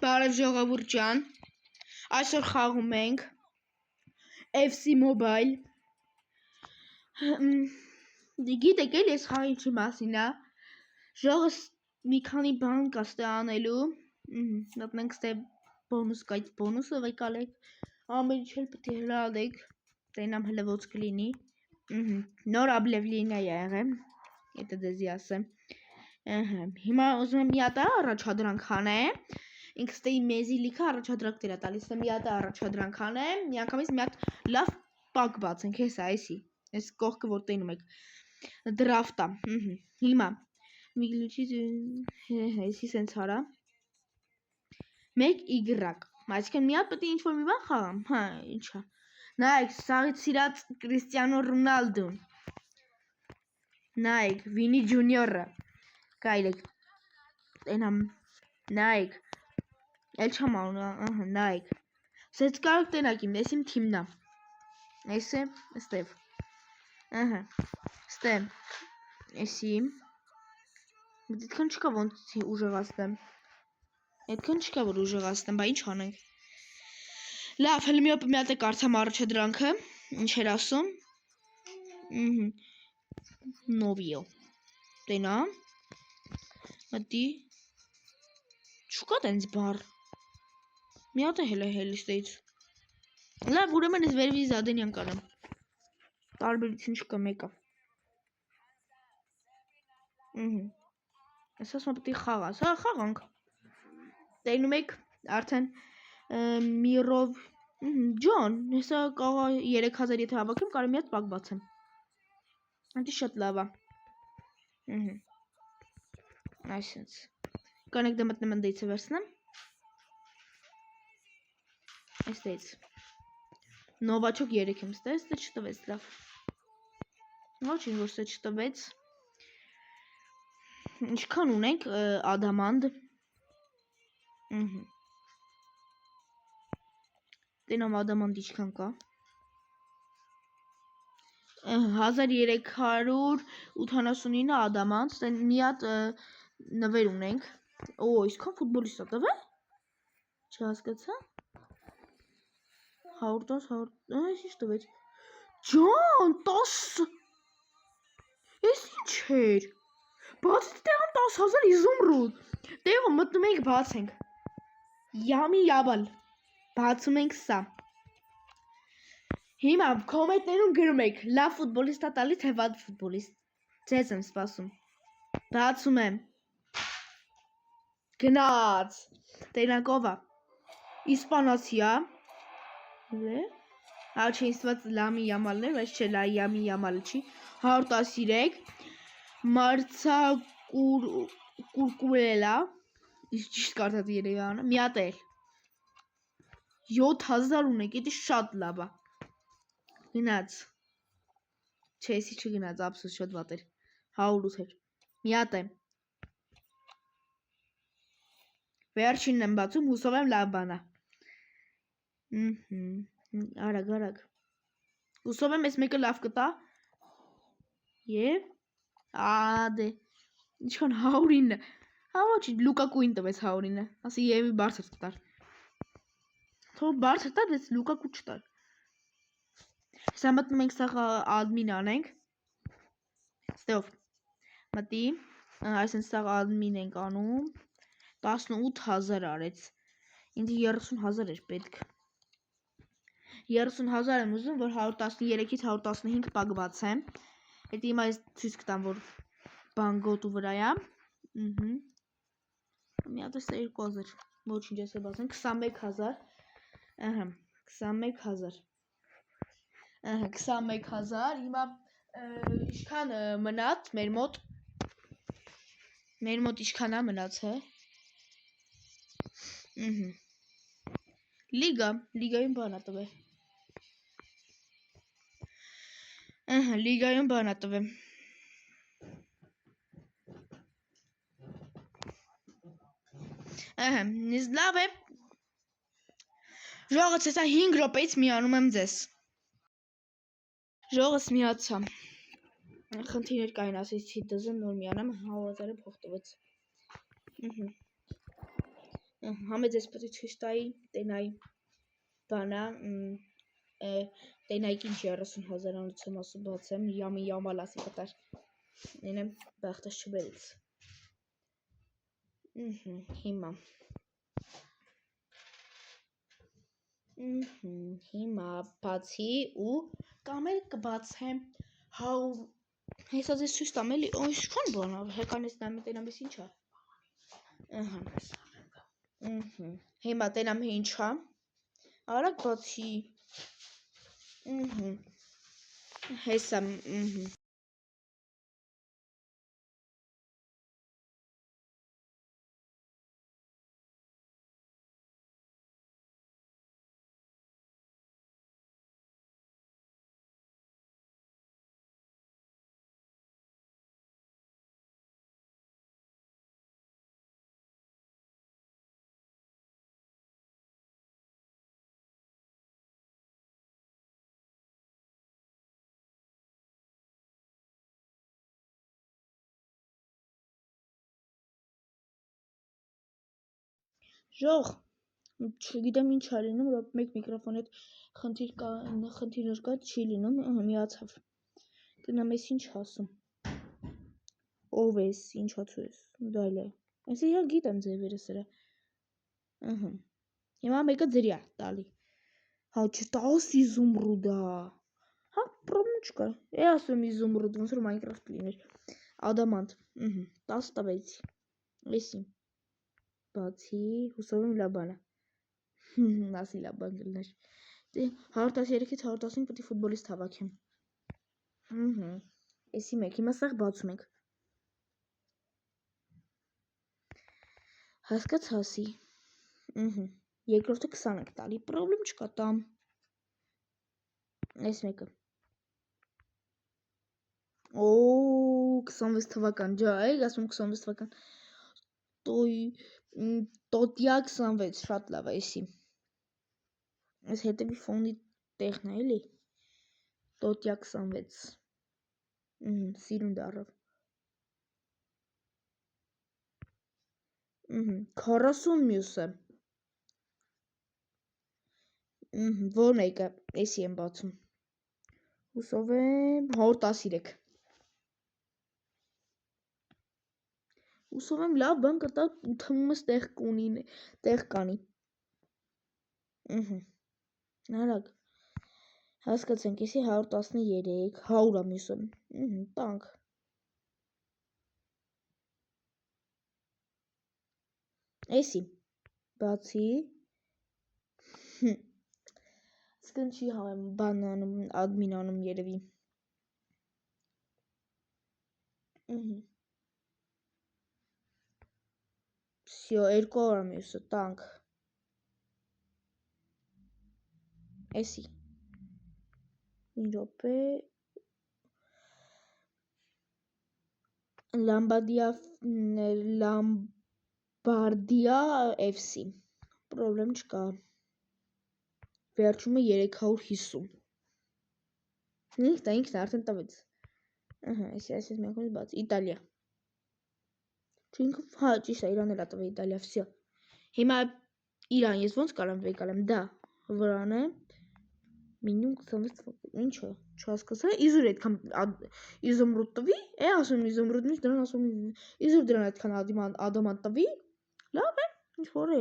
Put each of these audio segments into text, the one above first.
Բարև ժողովուրդ ջան, այսօր խաղում ենք FC Mobile, գիտեք էլ ես խաղի ինչի մասին է, ժողս մի քանի բան կա ստե անելու, մտնենք ստե բոնուս կա, այդ բոնուսը վեկալեք, ամեն ինչ էլ պետք է հրալեք, տենամ հլվոց կլինի, նոր աբլևլին է եղեմ, եթե դեզի ասեմ, հիմա ուզում եմ մի հատ առաջադրանք անեմ, ինքս տեի մեզի լիքը առաջադրանքներ է տալիս, մի հատ առաջադրանք անեմ, միանգամից մի հատ լավ պակ բացենք, հեսա, այսի, այս կողքը որ տենում եք, դրավտա, հիմա, մի գլուչից, այսի սենց հարա, մեկ իգրակ, այսքան մի հատ պետք է ինչ-որ մի բան խաղամ, ինչա, նայեք, սաղից սիրած Կրիստիանո Ռոնալդուն, նայեք, Վինի ջունիորը, կայլեք, տենամ, նայեք, էլ չամ անում, նայեք, սեց կարող տենակ իմ, ես իմ թիմնա, ես է, ստև, ստեմ, եսի, դիտքան չկա ոնց ուժեղացնեմ, այդքան չկա որ ուժեղացնեմ, բա ինչ անենք, լավ, հլի մի օպ մի հատ է կարծամ առաջադրանքը, ինչ էր ասում, նովիո, տենա, մտի, չուկա տենց բար, մի հատ է հելիստեից, լավ, ուրեմն ես վերվի զադենյան կանեմ, տարբերություն չկա մեկա, ես ասում պետք է խաղաս, խաղանք, տենում եք, արդեն միրով, ջոն, հեսա կաղա 3000 եթե հավաքեմ, կարեմ մի հատ պակ բացեմ, անտի շատ լավա, այսինց, կանեք դա մտնեմ ընդեիցը վերցնեմ, այստեից, նովաչոկ 3 եմ ստե, ստե չտվեց լավ, ոչ ինչ որ ստե չտվեց, ինչքան ունենք ադամանդ, տենամ ադամանդ իչքան կա, 1379 ադամանդ, մի հատ նվեր ունենք, իսկան ֆուտբոլիստ է տվել, չհասկացա, 110, այս ինչ տվեց, ջան, 10, ես ինչ էր, բացից տեղան 10,000 իզումրուդ, տեղը մտնում ենք բացենք, յամի յաբալ, բացում ենք սա, հիմա կոմենտներում գրում եք, լավ ֆուտբոլիստ է տալի, թե վատ ֆուտբոլիստ, ձեզ եմ սպասում, բացում եմ, գնաց, տենակովա, իսպանացի է, չէ ինստված լամի յամալներ, բայց չէ լամի յամալը չի, 113, մարցա կուրկուրելա, ճիշտ կարդաց երևանը, մի հատ էլ, 7000 ունեք, էդի շատ լավ է, գնաց, չէ եսի չգնաց, ապսուս շատ վատ էր, 108 էր, մի հատ է, վերջինն եմ բացում, հուսով եմ լավ բան է, արագ, արագ, հուսով եմ ես մեկը լավ կտա, և, դե, ինչքան 109, ոչ լուկակուին տվեց 109, ասի եվի բարձր տար, թող բարձր տար, դեց լուկակու չտար, հեսա մտնում ենք սաղ ադմին անենք, ստեով, մտի, այսեն սաղ ադմին ենք անում, 18000 արեց, ինձ 30000 էր պետք, 30000 եմ ուզում, որ 113-ից 115 պակ բացեմ, հետ հիմա ես ցույց կտամ, որ բան գոտու վրայա, մի հատ ես 2000, ոչինչ ես է բացեմ, 21000, 21000, 21000, հիմա իշքան մնաց մեր մոտ իշքան է մնաց է, լիգայում բան է տվել, լիգայում բան է տվել, նիզ լավ է, ժողոց հեսա 5 ռոպեից միանում եմ ձեզ, ժողոց միացա, խնդիրներ կային ասեցի դզեմ նոր միանամ, 100,000 փող տվեց, Համեծ ես պետք է ցույց տայի տենայի բանա տենայք ինչ 30,000-անոց եմ ասում բացեմ yamı yamal ասի կտար նենեմ բախտս չբերից հիմա հիմա բացի ու կամ էլ կբացեմ հեսա ձեզ ցույց տամ էլի օ ինչքան բան ա հեկանեսնամ տենամես ինչա հիմա տենամ ինչա արագ բացի հեսա ժող չգիտեմ ինչ ա լինում որ մեկ միկրոֆոնի հետ խնդիրներ կա չի լինում միացավ տենամ ես ինչ ասում ով ես ինչա ցույց դայլ է այսի я գիտեմ ձևերը սրա հիմա մեկը ձրիա տալի հա չտաս իզումրուդա հա պրոբլեմ չկա է ասում իզումրուդ ոնց որ Minecraft լիներ ադամանտ 10 տվեցի էսի բացի հուսով եմ լավ բան է ասի լավ բան կլներ 113-ից 115 պետք է ֆուտբոլիստ հավաքեմ էսի մեկ հիմա սաղ բացում ենք հասկացասի երկրորդը 20 ենք տալի պրոբլեմ չկա տամ այս մեկը օ 26 թվական ջա էի ասում 26 թվական տոտյա 26 շատ լավ է էսի այս հետևի ֆոնի տեղն է էլի տոտյա 26 սիրուն դառավ 40 մյուսը որ մեկը էսի եմ բացում հուսով եմ 113 հուսով եմ լավ բան կտա թմումս տեղ կանի արագ հասկացանք էսի 113 100 ա մյուսը տանք էսի բացի սկն չի հավեմ բան անում ադմին անում երևի Всё, 200 մյուսը տանք էսի մի րոպե լամբարդիա FC պրոբլեմ չկա վերջումը 350 ինքն արդեն տվեց էսի մեկից բաց Իտալիա չինքը հա ճիշտ է Իրան էլ տվել Իտալիա всё հիմա Իրան ես ոնց կարամ վեկալեմ դա վրան է մինիմում 26 ինչը չհասկացա իզուր այդքան իզումրուդ տվի ասում իզումրուդից դրան ասում իզուր դրան այդքան ադամանտ տվի լավ է ինչ որ է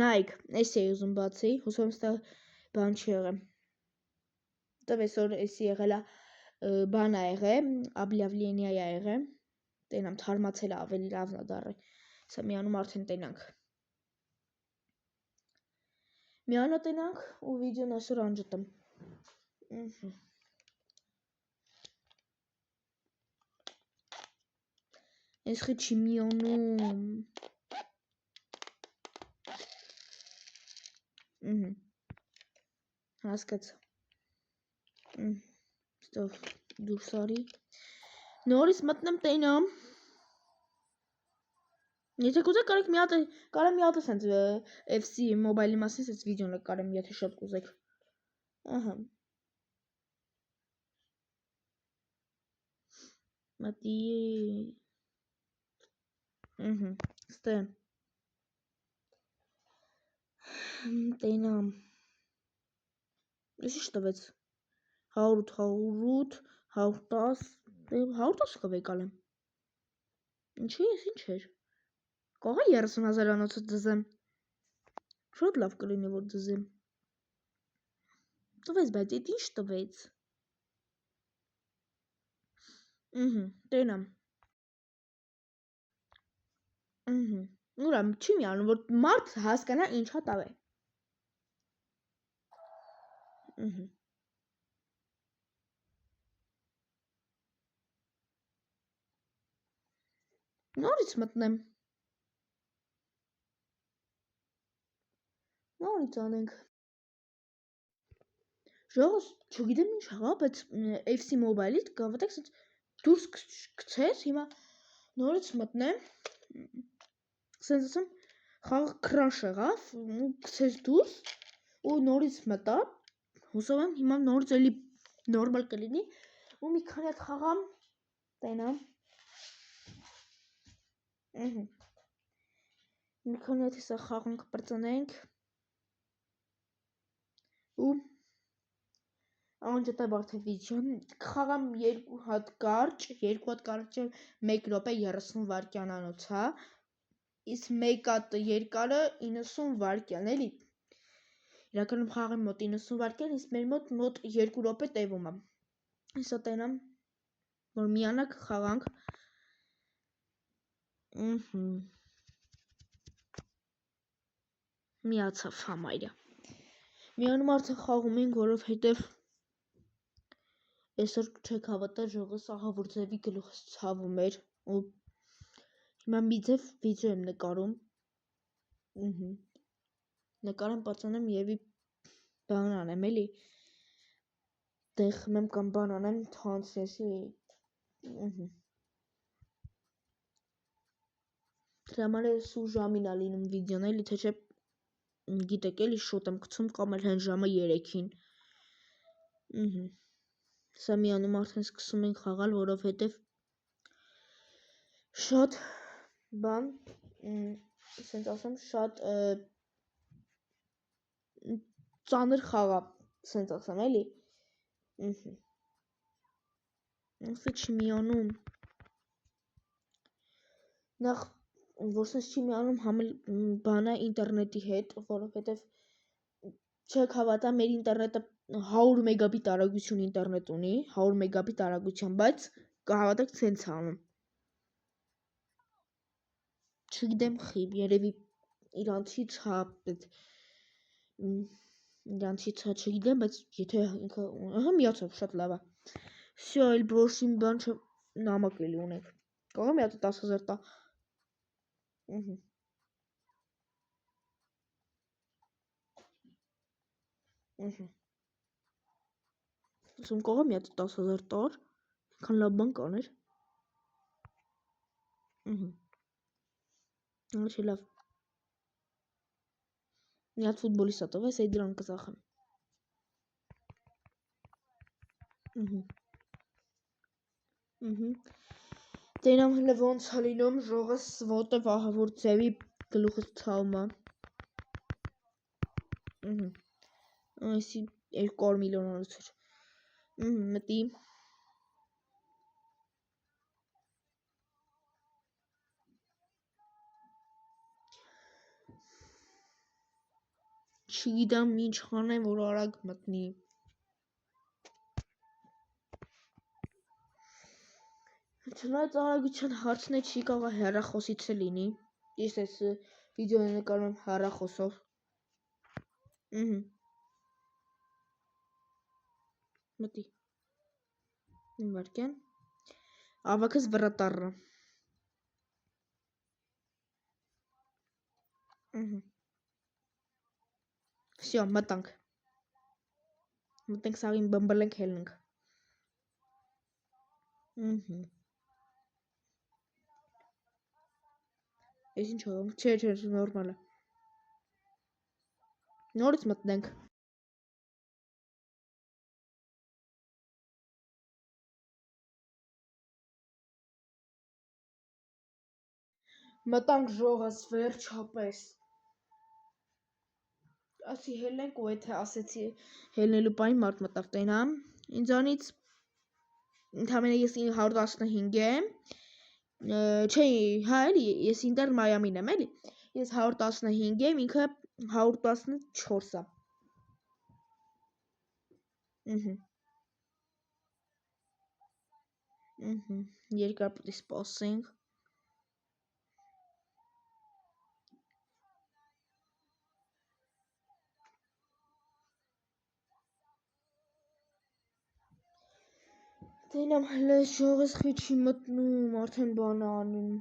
նայք էսի է ուզում բացի հուսով եմ ստեղ բան չի եղել տվես որ էսի եղել է բան ա եղել объявление ա եղել տենամ թարմացել ավելի լավն է դառը սա միանում արդեն տենանք միանա տենանք ու վիդեոն այսօր անջտեմ ես խի չի միանում հասկաց ստով դուրս արի նորից մտնեմ տենամ Եթե կուզեք կարեմ մի հատ սենց FC մոբայլի մասին սենց վիդեո նկարեմ, եթե շատ կուզեք։ Ահա։ Մատի։ Ստե։ Տենամ։ Ես ինչ տվեց։ 100, 108, 110, 110 կվեկալ եմ։ Ինչի ես ինչ էր։ Կողա 30,000 անոցը դզեմ։ Շատ լավ կլինի, որ դզեմ։ Տվեց, բայց այդ ինչ տվեց։ Տենամ։ Ուրամ չի միանում, որ մարդ հասկանա ինչա տավ է։ Նորից մտնեմ։ Նորից անենք։ Ժողս չգիտեմ ինչ հաղա, բայց FC Mobile-ից գավատեք սենց դուրս գցես, հիմա նորից մտնեմ, սենց ասեմ, խաղը քրաշ եղավ, ու գցես դուրս, ու նորից մտա, հուսով եմ, հիմա նորից էլի նորմալ կլինի, ու մի քանի հատ խաղամ, տենամ, մի քանի հատ հեսա խաղանք պրծնենք, ու անջատա բարդե վիդեոն, խաղամ 2 հատ կարճ, 2 հատ կարճը 1 րոպե 30 վայրկյան անոց, հա, իսկ 1 հատ երկարը 90 վայրկյան, էլի, իրականում խաղի մոտ 90 վայրկյան, իսկ մեր մոտ 2 րոպե տևում է, հեսա տենամ, որ միանակ խաղանք, միացավ համարյա, միանում արդեն խաղում ենք, որովհետև այսօր չեք հավատա ժողս ահավոր ձևի գլուխս ցավում էր ու հիմա մի ձև վիդեո եմ նկարում նկարեմ պացանեմ եւի բան անեմ էլի դեղ խմեմ կամ բան անեմ թանցնեսի դրամալ է սու ժամին ա լինում վիդեոն էլի թե չէ գիտեք էլի շոտ եմ գցում կամ էլ հեն ժամը 3-ին Սա միանում արդեն սկսում ենք խաղալ, որովհետև շատ բան, սենց ասեմ, շատ ծանր խաղա, սենց ասեմ, էլի, ինձ չի միանում, նախ, որ սենց չի միանում համել բանա ինտերնետի հետ, որովհետև չեք հավատա, մեր ինտերնետը 100 մեգաբիտ արագություն ինտերնետ ունի, 100 մեգաբիտ արագության, բայց կհավատեք սենց անում։ Չգիտեմ խիբ, երևի իրանցից հա, չգիտեմ, բայց եթե ինքը, միացավ, շատ լավ է։ Всё, այլ բոշին բան նամակ էլի ունեք։ Կողը մի հատ 10,000 տա։ Ասում կողը մի հատ 10,000 տար, քան լավ բան կաներ։ Չի լավ։ Մի հատ ֆուտբոլիստ տվես, այդ դրան կծախեմ։ Տենամ հլը ոնց է լինում, ժողս ոտև ահավոր ձևի գլուխս ցավում է։ Այսի 200 միլիոն անոց էր։ Մտի։ Չգիտեմ ինչ խանեմ, որ արագ մտնի։ Չնայած արագության հարցն է չի կարող հեռախոսից է լինի։ Ես այս վիդեոն նկարում եմ հեռախոսով։ Մտի։ Իմ վարկյան։ Ավակս վրատառը։ Всё, մտանք։ Մտենք սաղին բմբլենք հելնենք։ Ես ինչ հողում, չէ, նորմալ է։ Նորից մտնենք։ Մտանք ժողս վերջապես։ Ասի հելնենք ու եթե ասեցի հելնելու պայն մարդ մտավ տենա ինձանից ընդամենը ես 115 եմ չէ հա էլի ես ինտեր Մայամին եմ էլի ես 115 եմ ինքը 114-ա երկար պետք է սպասենք Տենամ հլես ժողես խի չի մտնում արդեն բան անում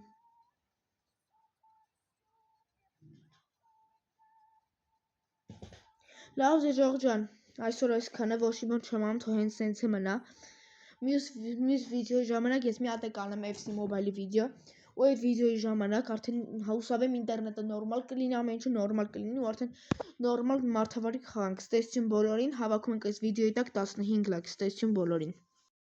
լավ ձեր ժող ջան այսօր այսքանը ոչ իմ չեմ անում թող հենց սենց է մնա մյուս վիդեոյի ժամանակ ես մի հատ կանեմ FC Mobile-ի վիդեո ու այդ վիդեոյի ժամանակ արդեն հուսով եմ ինտերնետը նորմալ կլինի ամեն ինչը նորմալ կլինի ու արդեն նորմալ մարդավարի կխաղանք ստեսություն բոլորին հավաքում ենք այս վիդեոյի տակ 15 լայք ստեսություն բոլորին